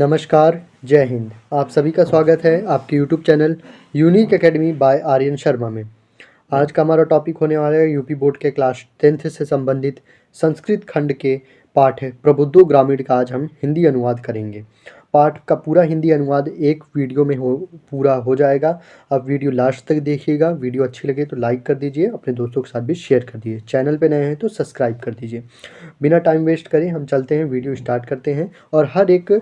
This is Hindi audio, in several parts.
नमस्कार, जय हिंद। आप सभी का स्वागत है आपके YouTube channel unique academy by Aryan Sharma में। आज का हमारा टॉपिक होने वाला है यूपी बोर्ड के क्लास 10th से संबंधित संस्कृत खंड के पाठ प्रबुद्धो ग्रामीण का आज हम हिंदी अनुवाद करेंगे। पाठ का पूरा हिंदी अनुवाद एक वीडियो में पूरा हो जाएगा। आप वीडियो लास्ट तक देखिएगा। वीडियो अच्छी लगे तो लाइक कर दीजिए, अपने दोस्तों के साथ भी शेयर कर दीजिए। चैनल पे नए हैं तो सब्सक्राइब कर दीजिए। बिना टाइम वेस्ट करें हम चलते हैं, वीडियो स्टार्ट करते हैं और हर एक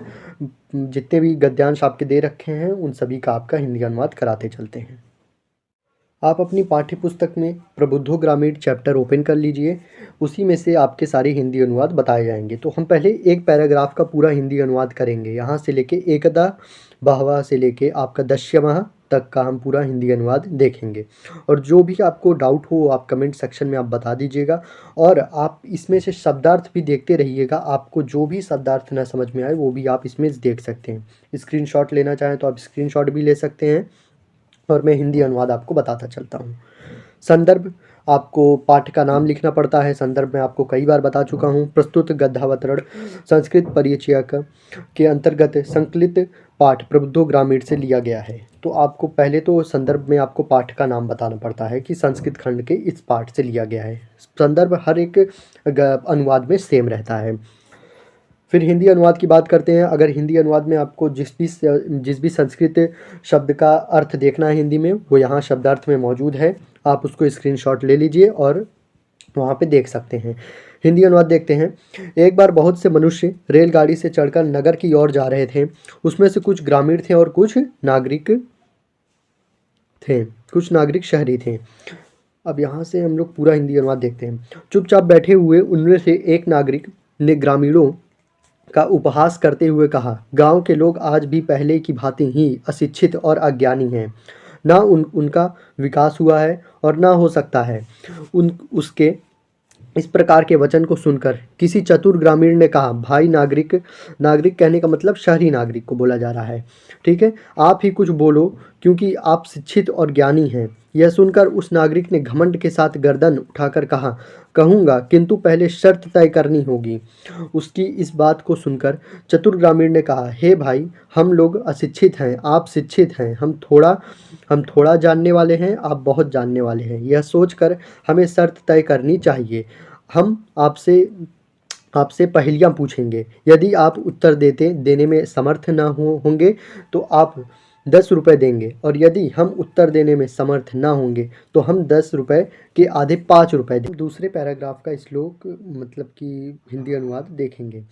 जितने भी गद्यांश आपके दे रखे हैं उन सभी का आपका हिंदी अनुवाद कराते चलते हैं। आप अपनी पाठ्य पुस्तक में प्रबुद्धो ग्रामीण चैप्टर ओपन कर लीजिए। उसी में से आपके सारे हिंदी अनुवाद बताए जाएंगे। तो हम पहले एक पैराग्राफ का पूरा हिंदी अनुवाद करेंगे। यहाँ से लेके एकदा बहवा से लेके आपका दश्यमः तक का हम पूरा हिंदी अनुवाद देखेंगे। और जो भी आपको डाउट हो आप कमेंट सेक्शन में आप बता दीजिएगा। और आप इसमें से शब्दार्थ भी देखते रहिएगा। आपको जो भी शब्दार्थ ना समझ में आए वो भी आप इसमें देख सकते हैं। स्क्रीनशॉट लेना चाहें तो आप स्क्रीनशॉट भी ले सकते हैं। और मैं हिंदी अनुवाद आपको बताता चलता हूँ। संदर्भ, आपको पाठ का नाम लिखना पड़ता है। संदर्भ में आपको कई बार बता चुका हूँ। प्रस्तुत गद्यावतरण संस्कृत परिचयक के अंतर्गत संकलित पाठ प्रबुद्धो ग्रामीण से लिया गया है। तो आपको पहले तो संदर्भ में आपको पाठ का नाम बताना पड़ता है कि संस्कृत खंड के इस पाठ से लिया गया है। संदर्भ हर एक अनुवाद में सेम रहता है। फिर हिंदी अनुवाद की बात करते हैं। अगर हिंदी अनुवाद में आपको जिस भी संस्कृत शब्द का अर्थ देखना है हिंदी में, वो यहाँ शब्दार्थ में मौजूद है। आप उसको स्क्रीनशॉट ले लीजिए और वहाँ पे देख सकते हैं। हिंदी अनुवाद देखते हैं। एक बार बहुत से मनुष्य रेलगाड़ी से चढ़कर नगर की ओर जा रहे थे। उसमें से कुछ ग्रामीण थे और कुछ नागरिक शहरी थे। अब यहाँ से हम लोग पूरा हिंदी अनुवाद देखते हैं। चुपचाप बैठे हुए उनमें से एक नागरिक ने ग्रामीणों का उपहास करते हुए कहा, गांव के लोग आज भी पहले की भांति ही अशिक्षित और अज्ञानी हैं। ना उनका विकास हुआ है और ना हो सकता है। उसके इस प्रकार के वचन को सुनकर किसी चतुर ग्रामीण ने कहा, भाई नागरिक, नागरिक कहने का मतलब शहरी नागरिक को बोला जा रहा है, ठीक है, आप ही कुछ बोलो क्योंकि आप शिक्षित और ज्ञानी हैं। यह सुनकर उस नागरिक ने घमंड के साथ गर्दन उठाकर कहा, कहूँगा किंतु पहले शर्त तय करनी होगी। उसकी इस बात को सुनकर चतुर ग्रामीण ने कहा, हे भाई, हम लोग अशिक्षित हैं, आप शिक्षित हैं, हम थोड़ा जानने वाले हैं, आप बहुत जानने वाले हैं। यह सोचकर हमें शर्त तय करनी चाहिए। हम आपसे पहेलियाँ पूछेंगे। यदि आप उत्तर देने में समर्थ न होंगे तो आप 10 रुपये देंगे, और यदि हम उत्तर देने में समर्थ न होंगे तो हम 10 रुपये के आधे 5 रुपये देंगे। दूसरे पैराग्राफ का श्लोक मतलब कि हिंदी अनुवाद देखेंगे।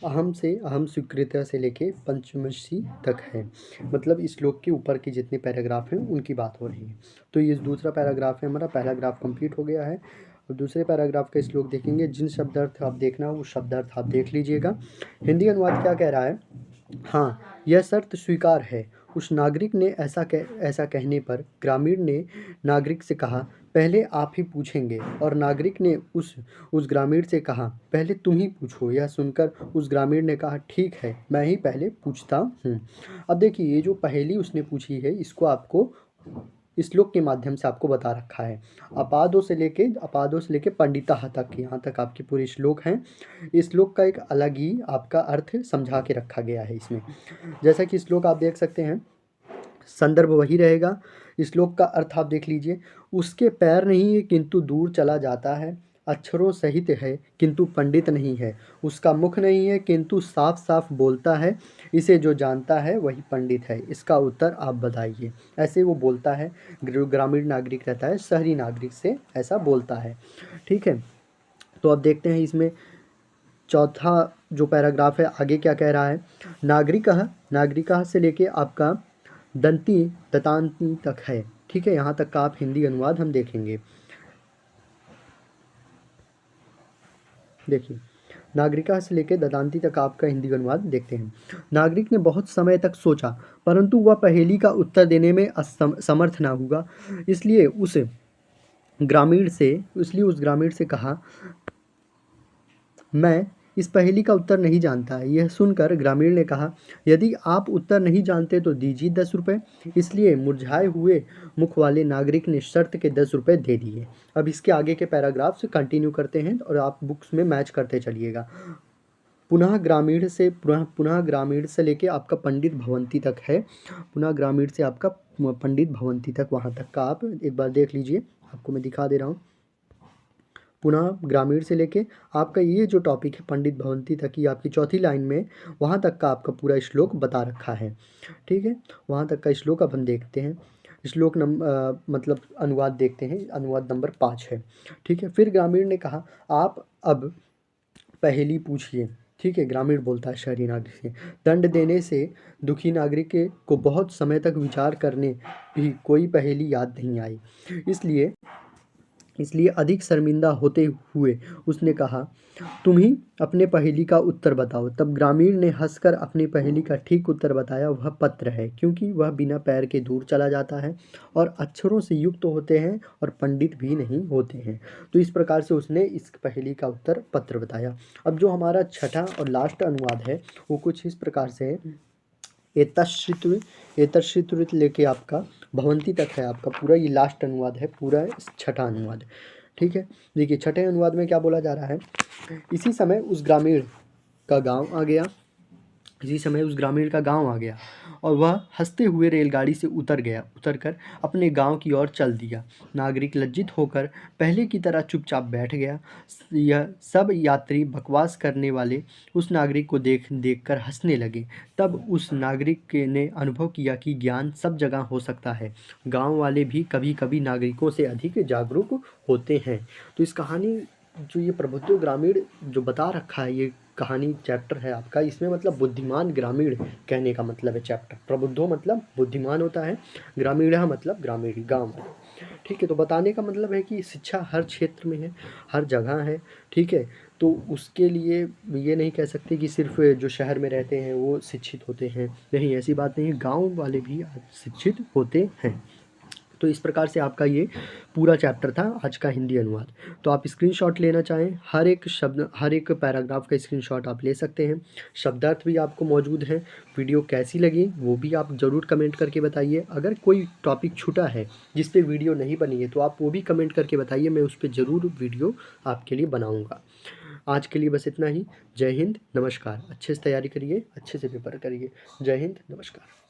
अहम से अहम स्वीकृत से लेके पंचमशी तक है। मतलब इस श्लोक के ऊपर की जितने पैराग्राफ हैं उनकी बात हो रही है। तो ये दूसरा पैराग्राफ है हमारा। पैराग्राफ कंप्लीट हो गया है। और दूसरे पैराग्राफ का श्लोक देखेंगे। जिन शब्दार्थ आप देखना वो शब्दार्थ आप देख लीजिएगा। हिंदी अनुवाद क्या कह रहा है? हाँ, यह शर्त स्वीकार है। उस नागरिक ने ऐसा कहने पर ग्रामीण ने नागरिक से कहा, पहले आप ही पूछेंगे। और नागरिक ने उस ग्रामीण से कहा, पहले तुम ही पूछो। यह सुनकर उस ग्रामीण ने कहा, ठीक है, मैं ही पहले पूछता हूँ। अब देखिए, ये जो पहेली उसने पूछी है इसको आपको इस श्लोक के माध्यम से आपको बता रखा है। अपादो से लेके पंडिता तक, यहाँ तक आपके पूरे श्लोक हैं। इस श्लोक का एक अलग ही आपका अर्थ समझा के रखा गया है इसमें। जैसा कि श्लोक आप देख सकते हैं, संदर्भ वही रहेगा। इस श्लोक का अर्थ आप देख लीजिए। उसके पैर नहीं है किंतु दूर चला जाता है, अक्षरों सहित है किंतु पंडित नहीं है। उसका मुख नहीं है किंतु साफ साफ बोलता है, इसे जो जानता है वही पंडित है। इसका उत्तर आप बताइए। ऐसे वो बोलता है, ग्रामीण नागरिक रहता है, शहरी नागरिक से ऐसा बोलता है, ठीक है। तो अब देखते हैं इसमें चौथा जो पैराग्राफ है आगे क्या कह रहा है। नागरिकः से लेके आपका दतांती तक है, ठीक है। यहाँ तक का आप हिंदी अनुवाद हम देखेंगे। देखिए, नागरिका से लेकर ददांती तक आपका हिंदी अनुवाद देखते हैं। नागरिक ने बहुत समय तक सोचा, परंतु वह पहेली का उत्तर देने में समर्थ ना हुआ। इसलिए उस ग्रामीण से कहा, मैं इस पहेली का उत्तर नहीं जानता। यह सुनकर ग्रामीण ने कहा, यदि आप उत्तर नहीं जानते तो दीजिए 10 रुपये। इसलिए मुरझाए हुए मुख वाले नागरिक ने शर्त के 10 रुपये दे दिए। अब इसके आगे के पैराग्राफ से कंटिन्यू करते हैं और आप बुक्स में मैच करते चलिएगा। पुनः ग्रामीण से लेके आपका पंडित भवंती तक है। पुनः ग्रामीण से आपका पंडित भवंती तक, वहाँ तक का आप एक बार देख लीजिए, आपको मैं दिखा दे रहा हूँ। पुनः ग्रामीण से लेके आपका ये जो टॉपिक है पंडित भवंती तक की, आपकी चौथी लाइन में वहाँ तक का आपका पूरा श्लोक बता रखा है। ठीक है, वहाँ तक का श्लोक अपन देखते हैं। श्लोक मतलब अनुवाद देखते हैं, अनुवाद नंबर 5 है। ठीक है, फिर ग्रामीण ने कहा, आप अब पहेली पूछिए। ठीक है, ग्रामीण बोलता है शहरी नागरिक से, दंड देने से दुखी नागरिक को बहुत समय तक विचार करने भी कोई पहेली याद नहीं आई। इसलिए अधिक शर्मिंदा होते हुए उसने कहा, तुम ही अपने पहेली का उत्तर बताओ। तब ग्रामीण ने हंसकर अपनी पहेली का ठीक उत्तर बताया, वह पत्र है, क्योंकि वह बिना पैर के दूर चला जाता है और अक्षरों से युक्त होते हैं और पंडित भी नहीं होते हैं। तो इस प्रकार से उसने इस पहेली का उत्तर पत्र बताया। अब जो हमारा छठा और लास्ट अनुवाद है वो कुछ इस प्रकार से है। एतश्रित लेके आपका भवंती तक है, आपका पूरा ये लास्ट अनुवाद है, पूरा छठा अनुवाद। ठीक है, देखिए छठे अनुवाद में क्या बोला जा रहा है। इसी समय उस ग्रामीण का गांव आ गया और वह हंसते हुए रेलगाड़ी से उतरकर अपने गांव की ओर चल दिया। नागरिक लज्जित होकर पहले की तरह चुपचाप बैठ गया। यह सब यात्री बकवास करने वाले उस नागरिक को देखकर हंसने लगे। तब उस नागरिक ने अनुभव किया कि ज्ञान सब जगह हो सकता है। गांव वाले भी कभी कभी नागरिकों से अधिक जागरूक होते हैं। तो इस कहानी जो ये प्रबुद्ध ग्रामीण जो बता रखा है, ये कहानी चैप्टर है आपका, इसमें मतलब बुद्धिमान ग्रामीण कहने का मतलब है चैप्टर। प्रबुद्धो मतलब बुद्धिमान होता है, ग्रामीण मतलब ग्रामीण गाँव में। ठीक है, तो बताने का मतलब है कि शिक्षा हर क्षेत्र में है, हर जगह है। ठीक है, तो उसके लिए ये नहीं कह सकते कि सिर्फ जो शहर में रहते हैं वो शिक्षित होते हैं, नहीं, ऐसी बात नहीं है, गाँव वाले भी शिक्षित होते हैं। तो इस प्रकार से आपका ये पूरा चैप्टर था आज का हिंदी अनुवाद। तो आप स्क्रीनशॉट लेना चाहें, हर एक शब्द, हर एक पैराग्राफ का स्क्रीनशॉट आप ले सकते हैं। शब्दार्थ भी आपको मौजूद हैं। वीडियो कैसी लगी वो भी आप ज़रूर कमेंट करके बताइए। अगर कोई टॉपिक छूटा है जिस पे वीडियो नहीं बनी है तो आप वो भी कमेंट करके बताइए, मैं उस पर ज़रूर वीडियो आपके लिए बनाऊँगा। आज के लिए बस इतना ही। जय हिंद, नमस्कार। अच्छे से तैयारी करिए, अच्छे से पेपर करिए। जय हिंद, नमस्कार।